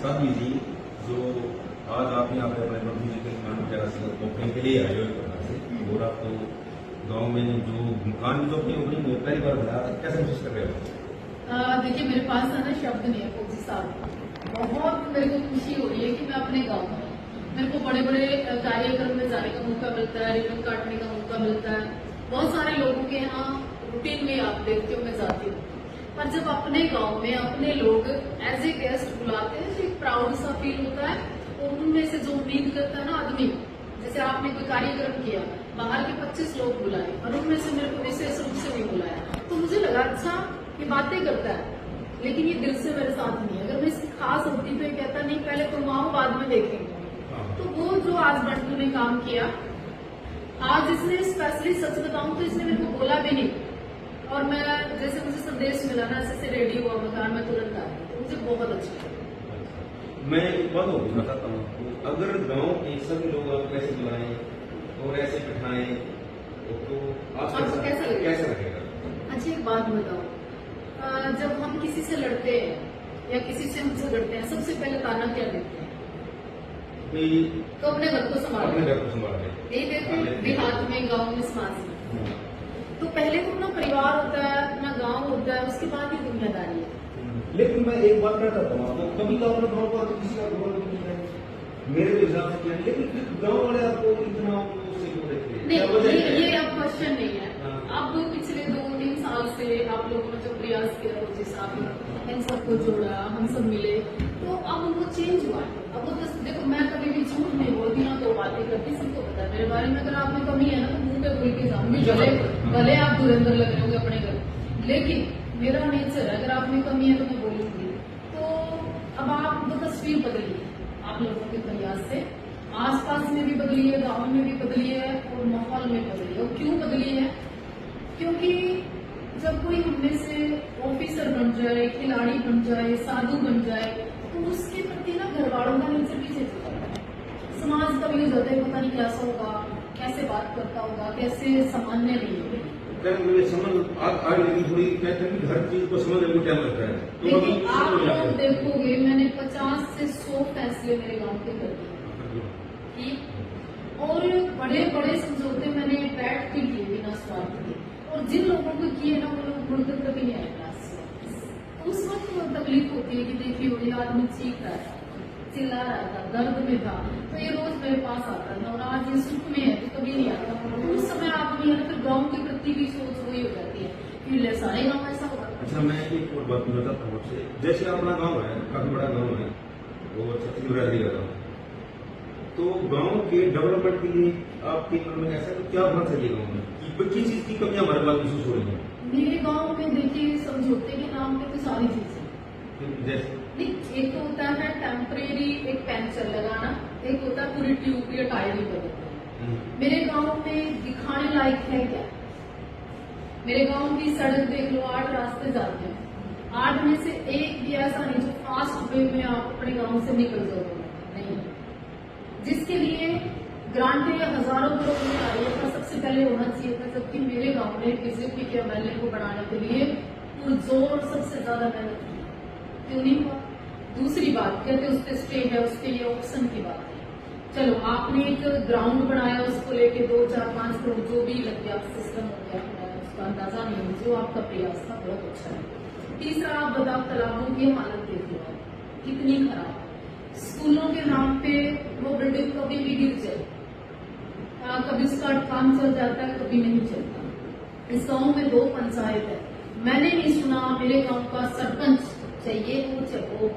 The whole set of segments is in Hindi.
साध्वी जी, जो आज आप यहाँ पे अपने प्रभु जी के ओपनिंग के लिए आए हो एक प्रकार से, और आपको गांव में जो मकान जो अपनी ओपनिंग में पहली बार बनाया, कैसे महसूस कर रहे हो? देखिए, मेरे पास ना शब्द नहीं है फौजी साहब, बहुत मेरे को खुशी हो रही है कि मैं अपने गांव में, मेरे को बड़े बड़े कार्यक्रम में जाने का मौका मिलता है, रिबन काटने का मौका मिलता है, बहुत सारे लोगों के यहाँ रूटीन में आप देखते हो मैं जाती हूँ, पर जब अपने गांव में अपने लोग एज ए गेस्ट बुलाते हैं तो एक प्राउड सा फील होता है। और उनमें से जो उम्मीद करता है ना आदमी, जैसे आपने कोई कार्यक्रम किया, बाहर के 25 लोग बुलाए और उनमें से मेरे को विशेष रूप से नहीं बुलाया, तो मुझे लगा अच्छा ये बातें करता है, लेकिन ये दिल से मेरे साथ नहीं है। अगर मैं इसकी खास होती तो ये कहता नहीं पहले कमाओ बाद में देखेंगे। तो वो जो आज बंटू ने काम किया, आज इसने स्पेशली सच बताऊं तो इसने मेरे को बोला भी नहीं, और मैं जैसे मुझे संदेश मिला ना ऐसे रेडी हुआ मकान में तुरंत आ गई, तो मुझे बहुत अच्छा लगा। मैं एक बात और पूछना चाहता हूँ, अगर गांव के सभी लोग आप कैसे बुलाएं और ऐसे बिठाएं तो आपको कैसा लगेगा? अच्छा, एक बात बताओ, जब हम किसी से लड़ते हैं या किसी से हम झगड़ते हैं, सबसे पहले ताना क्या देते हैं? तो अपने घर को संभाल, यही देते हैं देहात में, गाँव में, समाज में। तो पहले तो अपना परिवार होता है, अपना गांव होता है, उसके बाद ही दुनियादारी है। लेकिन मैं एक बात कहता हूँ आपको, कभी तो अपने गाँव का किसी का गौरव नहीं है, मेरे हिसाब से, लेकिन गाँव वाले आपको इतना नहीं, ये अब क्वेश्चन नहीं है। अब पिछले 2-3 साल से आप लोगों ने जो प्रयास किया फौजी साहब, इन सबको जोड़ा, हम सब मिले, तो अब वो चेंज हुआ है। अब वो देखो, मैं कभी भी झूठ नहीं बोलती ना, तो बातें करती, सबको पता है मेरे बारे में। अगर आप में कमी है ना तो मुंह पे बोल के जाऊंगी, भले आप धुरंधर लग रहे होंगे अपने घर, लेकिन मेरा नेचर है, अगर आप में कमी है तो मैं बोलूंगी। तो अब आप वो तस्वीर बदली आप लोगों के प्रयास से, आसपास में भी बदली है, गाँव में भी बदली है और माहौल में बदली है। और क्यों बदली है? क्योंकि जब कोई हमने से ऑफिसर बन जाए, खिलाड़ी बन जाए, साधु बन जाए, तो उसके प्रति ना घर वालों का नेचर भी चेंज होता है। समाज का भी हो जाता है, पता नहीं कैसा होगा, कैसे बात करता होगा, कैसे सामान्य नहीं होगा। थोड़ी कहते हैं कि हर चीज को समझने में टाइम लगता है। लेकिन आप लोग देखोगे, मैंने 50 से 100 फैसले मेरे गांव के कर दिए, और बड़े बड़े समझौते मैंने बैठ के किए बिना स्वार्थ के, और जिन लोगों को किए ना वो लोग मुड़कर कभी नहीं आए पास। तो उस वक्त तकलीफ होती है कि देखिए वो ये आदमी चीख रहा था, चिल्ला रहा था, दर्द में था, तो ये रोज मेरे पास आता था, और आज ये सुख में है तो कभी नहीं आता। उस समय आदमी है ना, फिर गाँव के प्रति भी सोच वही हो जाती है कि सारे गाँव ऐसा होगा। अच्छा, मैं एक और बात पूछना चाहता हूँ आपसे, जैसे अपना गाँव है, काफी बड़ा गाँव है, वो छत्तीसगढ़ का गाँव, तो गांव के डेवलपमेंट के लिए आपके मन में ऐसा तो क्या होना चाहिए गांव में, किस चीज की कमियां हमारे पास महसूस हो रही है? मेरे गांव में देखिए, समझौते के नाम पे तो सारी चीजें, जैसे एक तो होता है टेम्परेरी एक पेंचर लगाना, एक होता है पूरी ट्यूब या टायर ही बदलना। मेरे गांव में दिखाने लायक है क्या? मेरे गांव की सड़क देख लो, 8 रास्ते जाते हैं, 8 में से एक भी ऐसा नहीं जो फास्ट वे में आप अपने गाँव से निकल जाओगे, नहीं। जिसके लिए ग्रांटें या हजारों करोड़ में आ रही है, सबसे पहले होना चाहिए था, जबकि मेरे गांव ने बीजेपी के एमएलए को बनाने के लिए पुरजोर सबसे ज्यादा मेहनत की, क्यों नहीं हुआ? दूसरी बात, कहते उस पर स्टे है, उस पर ये ऑप्शन की बात है। चलो, आपने एक ग्राउंड बनाया, उसको लेके 2, 4, 5 करोड़ जो भी लग गया, सिस्टम हो गया, उसका अंदाजा नहीं है, जो आपका प्रयास था बहुत अच्छा है। तीसरा, आप बताओ तालाबों की हालत देख लो, कितनी खराब। स्कूलों के नाम पे वो बिल्डिंग कभी भी गिर जाए, कभी उसका काम चल जाता है, कभी नहीं चलता। इस गाँव में 2 पंचायत है, मैंने नहीं सुना मेरे गांव का सरपंच, चाहिए वो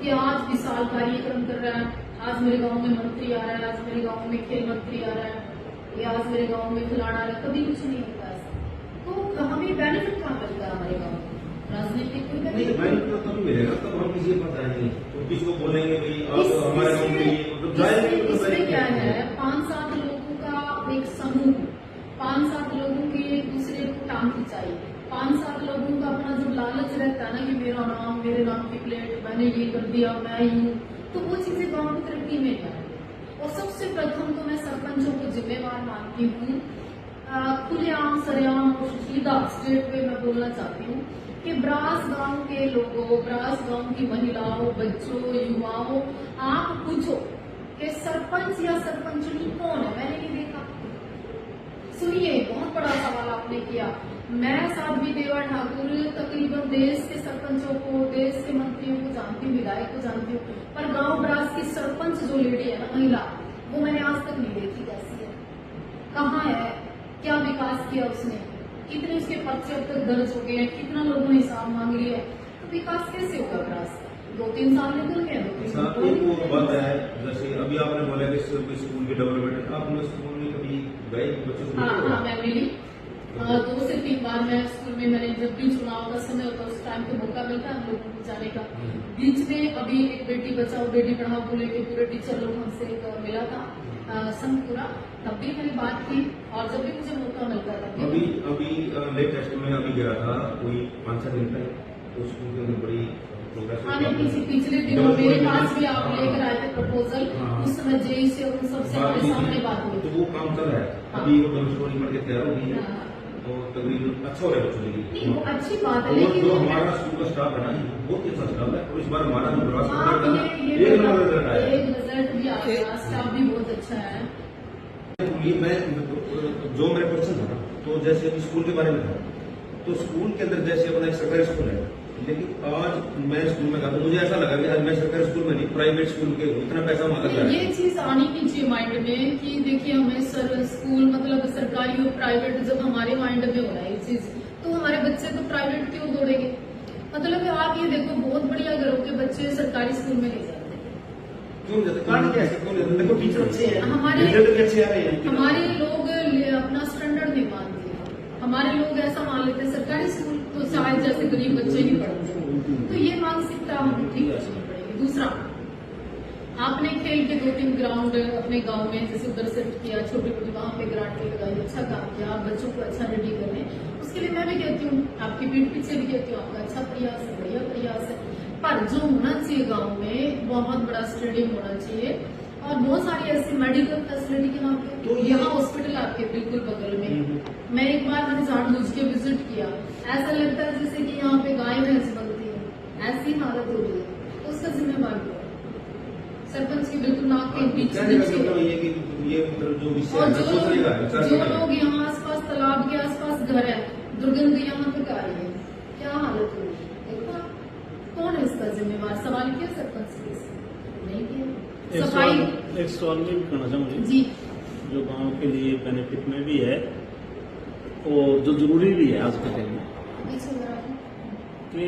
कि आज विशाल कार्यक्रम कर रहा है, आज मेरे गांव में मंत्री आ रहा है, आज मेरे गांव में खेल मंत्री आ रहा है, या आज मेरे गांव में खिलाड़ा आ रहा है, कभी कुछ नहीं होता ऐसा। तो हमें बेनिफिट कहाँ मिलता है हमारे गाँव में? राजनीतिक कोई बेनिफिट तो तभी मिलेगा तब हम किसी को बताएंगे, तो किसी को बोलेंगे भाई आप हमारे गाँव में। इसमें क्या है, 5-7 लोगों का एक समूह, 5-7 लोगों की एक दूसरे को टांग खिंचाई, 5-7 लोगों का अपना जो लालच रहता है ना कि मेरा नाम, मेरे नाम की प्लेट, मैंने ये कर दिया, मैं यूं, तो वो चीजें गाँव की तरक्की में नहीं आती। और सबसे प्रथम तो मैं सरपंचों को जिम्मेवार मानती हूँ, खुलेआम सरेआम और सीधा स्ट्रेट वे मैं बोलना चाहती हूँ कि ब्रास गांव के लोगों, ब्रास गांव की महिलाओं, बच्चों, युवा गाँव हो, आप पूछो कि सरपंच या सरपंचनी कौन है, मैंने नहीं देखा। सुनिए, बहुत बड़ा सवाल आपने किया। मैं साध्वी देवा ठाकुर तकरीबन देश के सरपंचों को, देश के मंत्रियों को जानती हूँ, विधायक को जानती हूँ, पर गांव ब्रास की सरपंच जो लेडी है ना, महिला, वो मैंने आज तक नहीं देखी। कैसी है, कहाँ है, क्या विकास किया उसने, कितने उसके पर्चे अब तक दर्ज हो गए हैं, कितना लोगों ने हिसाब मांग लिया है, तो विकास कैसे होगा ब्रास का? 2-3 साल निकल गए, 2-3 साल। एक वो बात है, जैसे अभी आपने बोला कि स्कूल की डेवलपमेंट, आपने स्कूल में कभी गए बच्चों से? हाँ, मैं मिली 2 से 3 बार। मैं स्कूल में, मैंने जब भी चुनाव का समय होता उस टाइम पे मौका मिलता है हम लोगों को जाने का। बीच में अभी एक बेटी बचाओ बेटी पढ़ाओ को लेकर पूरे टीचर लोग हमसे मिला था संघ पूरा, तब भी मैंने बात की, और जब भी मुझे मौका मिलता था। अभी लेटेस्ट में अभी गया था कोई 5-6 दिन तक, तो स्कूल के अंदर बड़ी प्रोग्रेस। हाँ, नहीं, पिछले दिनों मेरे पास भी आप लेकर आए थे प्रपोजल, उस समय जेई से उन सबसे हमारे सामने बात हुई। तो वो काम चल रहा है, अभी वो डबल स्टोरी बन के तैयार हो गई है और तकरीबन अच्छा हो रहा है बच्चों के लिए। नहीं, वो अच्छी बात है, और लेकिन जो हमारा स्कूल का स्टाफ है ना, बहुत ही अच्छा स्टाफ है, और इस बार हमारा जो प्रवास हाँ, एक नंबर रिजल्ट आया। एक रिजल्ट भी आया, स्टाफ भी बहुत अच्छा है। मैं जो मेरा क्वेश्चन था ना, तो जैसे अभी स्कूल के बारे में था, तो स्कूल के अंदर जैसे अपना एक सरकारी स्कूल है, लेकिन आज मैं स्कूल में गया तो मुझे ऐसा लगा कि आज मैं सरकारी स्कूल में नहीं, प्राइवेट स्कूल के इतना पैसा वहां लग रहा है। ये चीज आनी नहीं चाहिए माइंड में कि देखिए हमें स्कूल मतलब सरकारी और प्राइवेट, जब हमारे माइंड में हो रहा है ये चीज, तो हमारे बच्चे तो प्राइवेट क्यों दौड़ेंगे? मतलब आप ये देखो, बहुत बढ़िया घरों के बच्चे सरकारी स्कूल में नहीं जाते। क्यों जाते? कारण क्या है? देखो टीचर अच्छे हैं, हमारे रिजल्ट भी अच्छे आ रहे हैं। हमारे लोग अपना स्टैंडर्ड नहीं मानते। हमारे लोग ऐसा मान लेते हैं सरकारी स्कूल तो शायद जैसे गरीब बच्चे ही पढ़ते, तो ये मानसिकता हमें ठीक करनी पड़ेगी। दूसरा, आपने खेल के 2-3 ग्राउंड अपने गांव में जैसे उधर सेट किया, छोटी छोटी वहां पे ग्रांट लगाई, अच्छा काम किया, बच्चों को अच्छा रेडी करने, उसके लिए मैं भी कहती हूँ, आपकी पीठ पीछे भी कहती हूँ, आपका अच्छा प्रयास है, बढ़िया प्रयास है। पर जो होना चाहिए गांव में, बहुत बड़ा स्टेडियम होना चाहिए, और बहुत सारी ऐसी मेडिकल फैसिलिटी के नाम पे, तो यहाँ हॉस्पिटल आपके बिल्कुल बगल में। मैं एक बार मैंने जानबूझ के विजिट किया, ऐसा लगता है जैसे कि यहाँ पे गाय भैंस बनती है, ऐसी हालत हो रही है, तो उसका जिम्मेवार कौन? सरपंच की बिल्कुल नाक के पीछे और जो लोग यहाँ आसपास तालाब के आसपास घर है, दुर्गंध यहाँ तक आ रही है, क्या हालत हो रही है? देखो कौन है इसका जिम्मेवार? सवाल किया सरपंच से? नहीं किया। सफाई एक सवाल में भी करना चाहूँगी जी, जो गांव के लिए बेनिफिट में भी है और जो जरूरी भी है आज के दिन में, कि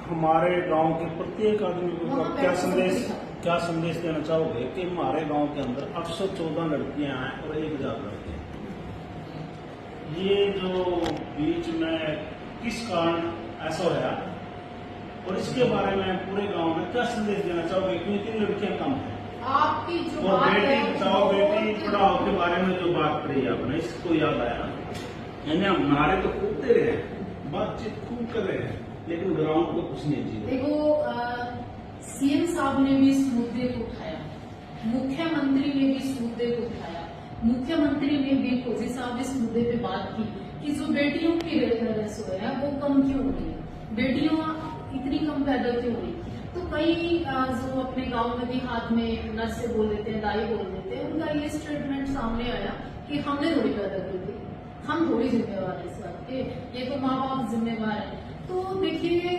हमारे गांव के प्रत्येक आदमी को क्या संदेश देना चाहोगे कि हमारे गांव के अंदर 814 लड़कियां हैं और 1000 लड़के हैं। ये जो बीच में किस कारण ऐसा होया, और इसके बारे में पूरे गांव में क्या संदेश देना चाहोगे, क्योंकि 3 लड़कियां कम है। आपकी जो और बात बेटी है बचाओ बेटी पढ़ाओ के बारे में जो बात करी आपने, इसको याद आया। यानी हम नारे तो खूब दे रहे हैं, बातचीत खूब कर रहे हैं, लेकिन ग्राउंड को कुछ नहीं चाहिए। देखो, सीएम साहब ने भी इस मुद्दे को उठाया, मुख्यमंत्री ने भी इस मुद्दे को उठाया, मुख्यमंत्री ने भी फौजी साहब इस मुद्दे पे बात की कि जो बेटियों की रसोई है वो कम क्यों हो रही है, बेटियां इतनी कम पैदा क्यों हो रही। तो कई जो अपने गांव में देहात में नर्से बोल देते हैं, दाई बोल देते हैं, उनका ये स्टेटमेंट सामने आया कि हमने थोड़ी पैदा की थी, हम थोड़ी जिम्मेवार है इस बात के, ये तो माँ बाप जिम्मेवार है। तो देखिए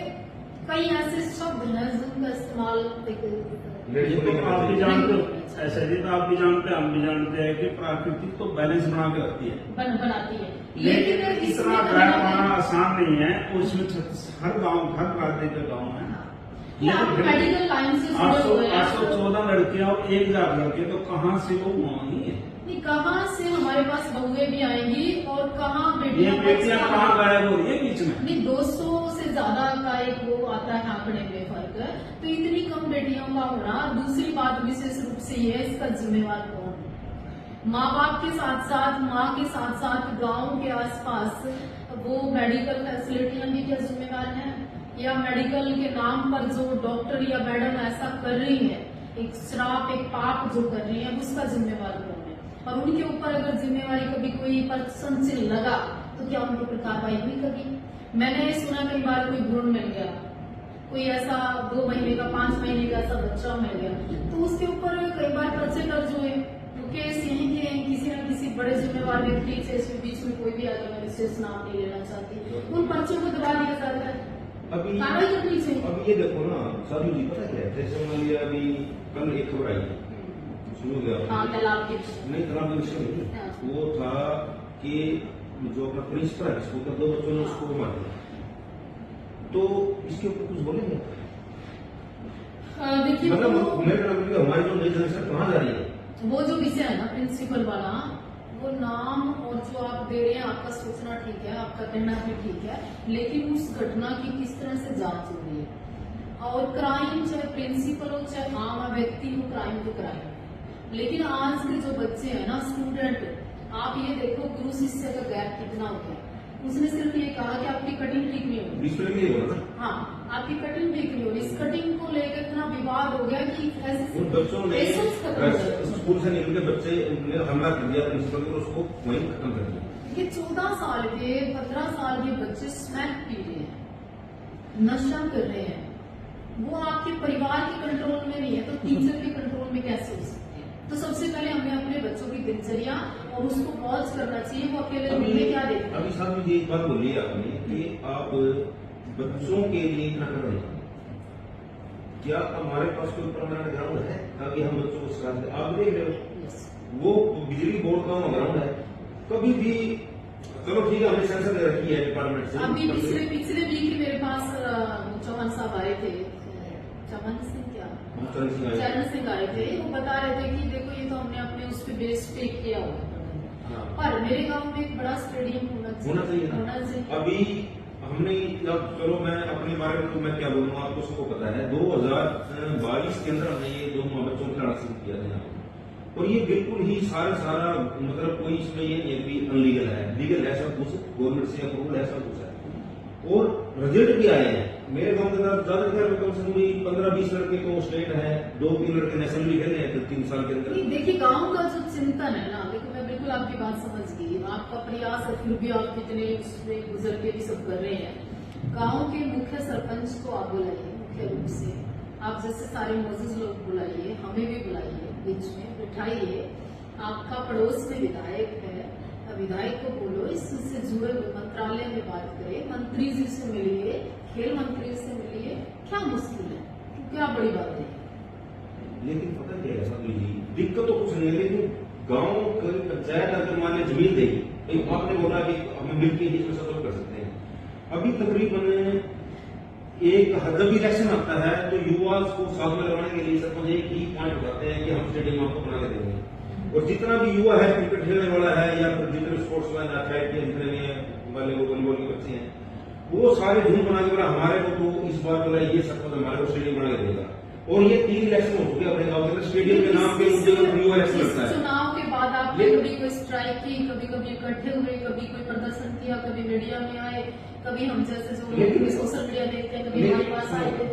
कई ऐसे शब्द हैं जिनका इस्तेमाल आप भी जानते हो, ऐसे ही तो आप भी जानते हैं, हम भी जानते हैं कि प्राकृतिक तो बैलेंस बना के रखती है, बनाती है, लेकिन इतना ड्राइव बनाना आसान नहीं है। उसमें हर गांव, हर राज्य का गांव है, मेडिकल लाइन से 814 लड़कियां और 1000 लड़के, तो कहाँ से वो मांगी है? कहाँ से हमारे पास बहुएं भी आएंगी और कहाँ ये बेटियां कहाँ गायब हो रही है बीच में? नहीं, 200 से ज्यादा का एक वो आता है आंकड़े में फर्क, तो इतनी कम बेटियों का होना। दूसरी बात विशेष रूप से ये है, इसका जिम्मेवार कौन? माँ बाप के साथ साथ, माँ के साथ साथ गांव के आसपास वो मेडिकल फैसिलिटियां भी क्या जिम्मेवार हैं? या मेडिकल के नाम पर जो डॉक्टर या मैडम ऐसा कर रही है, एक श्राप, एक पाप जो कर रही है, उसका जिम्मेवार कौन है? और उनके ऊपर अगर जिम्मेवारी कभी कोई पर्सन से लगा तो क्या उनके ऊपर कार्रवाई हुई कभी? मैंने सुना कई बार कोई भ्रूण मिल गया, कोई ऐसा 2 महीने का, 5 महीने का ऐसा बच्चा मिल गया, तो उसके ऊपर कई बार पर्चे दर्ज हुए। तो केस यही के किसी न किसी बड़े जिम्मेवार व्यक्ति से इसके बीच में कोई भी आगे, मैं विशेष नाम नहीं लेना चाहती, उन पर्चों को दबा दिया जाता है। अभी कार्रवाई करनी चाहिए। अब ये देखो ना साधु जी, पता क्या है, जैसे मान लिया अभी कल एक खबर आई सुनोगे आप? हाँ, तालाब के नहीं, तालाब का विषय नहीं, हाँ। वो था कि जो अपना प्रिंसिपल है स्कूल का, 2 बच्चों ने उसको मार दिया, तो इसके ऊपर कुछ बोलेंगे? देखिए मतलब वो- मेरे ख्याल में हमारी जो नई जनरेशन कहाँ जा रही है? वो जो विषय है ना प्रिंसिपल वाला, वो नाम और जो आप दे रहे हैं, आपका सोचना ठीक है, आपका कहना भी ठीक है, लेकिन उस घटना की किस तरह से जांच हो रही है। और क्राइम चाहे प्रिंसिपल हो चाहे आम व्यक्ति हो, क्राइम तो क्राइम है। लेकिन आज के जो बच्चे हैं ना, स्टूडेंट, आप ये देखो गुरु शिष्य का गैप कितना हो गया। उसने सिर्फ ये कहा कि आपकी कटिंग ठीक नहीं होगी। डिस्प्ले में ये बोला ना, हाँ, आपकी कटिंग ठीक नहीं होगी। इस कटिंग को लेकर इतना विवाद हो गया कि ऐसे उन बच्चों ने पेशेंस खत्म हो गया। स्कूल से निकल के बच्चे ने हमला कर दिया प्रिंसिपल पर, उसको वहीं खत्म कर दिया। ये 14 साल के 15 साल के बच्चे स्मैक पी रहे हैं, नशा कर रहे हैं, वो आपके परिवार के कंट्रोल में नहीं है, तो टीचर के कंट्रोल में कैसे हो सकते हैं? तो सबसे पहले हमें अपने बच्चों की दिनचर्या और उसको वॉच करना चाहिए, वो अकेले रूम में क्या देखते हैं। अभी साहब जी एक बात बोली आपने कि आप बच्चों के लिए इतना कर रहे हैं, क्या हमारे पास कोई परमानेंट ग्राउंड है ताकि हम बच्चों को सिखा दें? आप देख रहे हो वो बिजली बोर्ड का ग्राउंड है, कभी भी चलो ठीक है, हमने सेंसर दे रखी है डिपार्टमेंट से। अभी पिछले वीक ही मेरे पास चौहान साहब आए थे, चौहान सिंह क्या चरण सिंह आए थे, वो बता रहे थे कि देखो ये तो हमने अपने उस पर बेस टेक किया हुआ है, हाँ। पर मेरे गांव में एक बड़ा स्टेडियम होना चाहिए होना चाहिए। अभी हमने जब, चलो मैं अपने बारे में तो मैं क्या बोलूँ, आपको सबको पता है 2022 के अंदर हमने ये 2 बच्चों का खिलाड़ा शुरू किया था यहाँ पे। और ये बिल्कुल ही सारा मतलब कोई इसमें ये नहीं है कि अनलीगल है, लीगल है सब कुछ, गवर्नमेंट से अप्रूवल है सब कुछ है, और रिजल्ट भी आए हैं। मेरे गांव के अंदर ज्यादातर कम से कम 15-20 लड़के तो स्टेट है, 2-3 लड़के नेशनल भी खेले हैं 3 साल के अंदर। देखिए गांव का जो चिंतन है ना, देखो मैं बिल्कुल आपकी बात समझ गई, आपका प्रयास है, फिर भी आप कितने उसमें गुजर के भी सब कर रहे हैं। गांव के मुख्य सरपंच को आप बुलाइए, मुख्य रूप से आप जैसे सारे मौजूद लोग बुलाइए, हमें भी बुलाइए, बीच में बिठाइए। आपका पड़ोस में विधायक है, विधायक को बोलो इससे जुड़े मंत्रालय में बात करें, मंत्री जी से मिलिए, खेल मंत्री से मिलिए, क्या मुश्किल है, क्या बड़ी बात है। लेकिन पता क्या है साधु जी, दिक्कत तो कुछ नहीं है, लेकिन गांव की पंचायत अगर मान लीजिए जमीन देगी, तो आपने बोला कि हम मिलकर ही इसमें सब कर सकते हैं। अभी तकरीबन एक जब इलेक्शन आता है तो युवा को साथ में लगाने के लिए सरपंच एक ही पॉइंट उठाते हैं कि हम स्टेडियम आपको बना के देंगे, और जितना भी युवा है क्रिकेट खेलने वाला है या फिर जितने स्पोर्ट्स मैन एथलेट के जितने भी वाले वॉलीबॉल के बच्चे हैं, वो सारे झूठ बना के बोला हमारे को तो इस बार बोला ये सरपंच हमारे को स्टेडियम बना के देगा। और ये 3 इलेक्शन हो चुके अपने गाँव के अंदर, स्टेडियम के नाम पे मुझे युवा इलेक्शन लगता है। चुनाव के बाद आपने कभी कोई स्ट्राइक की, कभी कभी इकट्ठे हुए, कभी कोई प्रदर्शन किया, कभी मीडिया में आए, कभी हम जैसे जो लोग सोशल मीडिया देखते हैं, कभी हमारे पास आए, कोई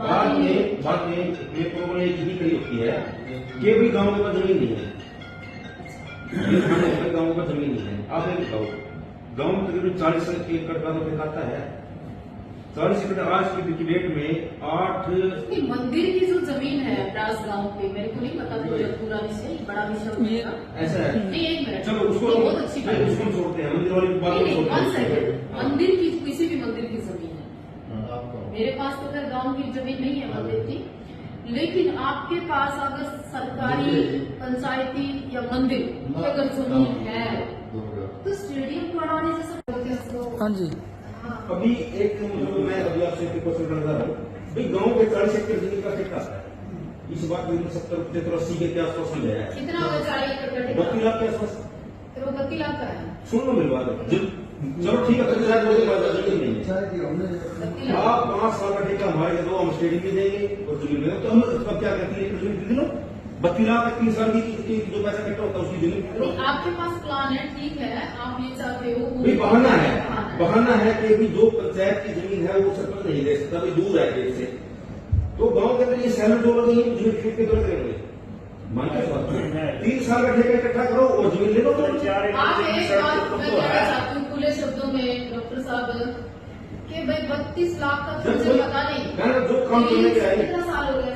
बात में ये प्रॉब्लम एक ही खड़ी होती है कि भी गाँव के पास जमीन नहीं है, गाँव के पास जमीन नहीं है। आप ये बताओ, गाँव में तकरीबन 40 एकड़ का तो खाता है, 40 एकड़ आज की डेट में 8 मंदिर की जो जमीन है ब्रास गांव पे, मेरे को नहीं पता पूरा विषय, बड़ा विषय होगा ऐसा है। नहीं, 1 मिनट, चलो उसको ये बहुत अच्छी बात है। उसको छोड़ते हैं, मंदिर वाली बात नहीं, को one छोड़ते हैं। second, मंदिर की किसी भी मंदिर की जमीन है, मेरे पास तो खैर गांव की जमीन नहीं है मंदिर की, लेकिन आपके पास अगर सरकारी पंचायती या मंदिर की अगर जमीन है तो स्टेडियम बनाने जैसा। हाँ जी, अभी एक मतलब मैं अभी आपसे एक क्वेश्चन करता हूँ भाई, गांव के 40 एकड़ जमीन का कितना है इस बात में 70-80 के आसपास मिल जाए, कितना होगा 40 एकड़? 32 लाख के आसपास। फिर वो 32 लाख का है। सुन लो मेरी बात, चलो ठीक है, 32 लाख मुझे बात जमीन नहीं है, आप 5 साल का ठेका हमारे दो, हम स्टेडियम भी देंगे और जमीन देंगे, तो हम क्या कहते हैं जमीन दे दो, 32 लाख 3 साल की जो पैसा इकट्ठा होता है उसकी जमीन दे दो। आपके पास प्लान है, ठीक है, आप ये चाहते हो, भाई बहाना है कि अभी जो पंचायत की जमीन है वो सरपंच नहीं दे सकता, भाई दूर है खेत से, तो गांव के अंदर ये सहमत जो लोग जमीन खेत के दौर करेंगे, मानते हैं 3 साल का ठेका इकट्ठा करो और जमीन ले लो। आप एक बात मैं कहना चाहती हूँ खुले शब्दों में डॉक्टर साहब कि भाई 32 लाख का तो मुझे पता नहीं, जो काम करने के आए कितना साल हो गया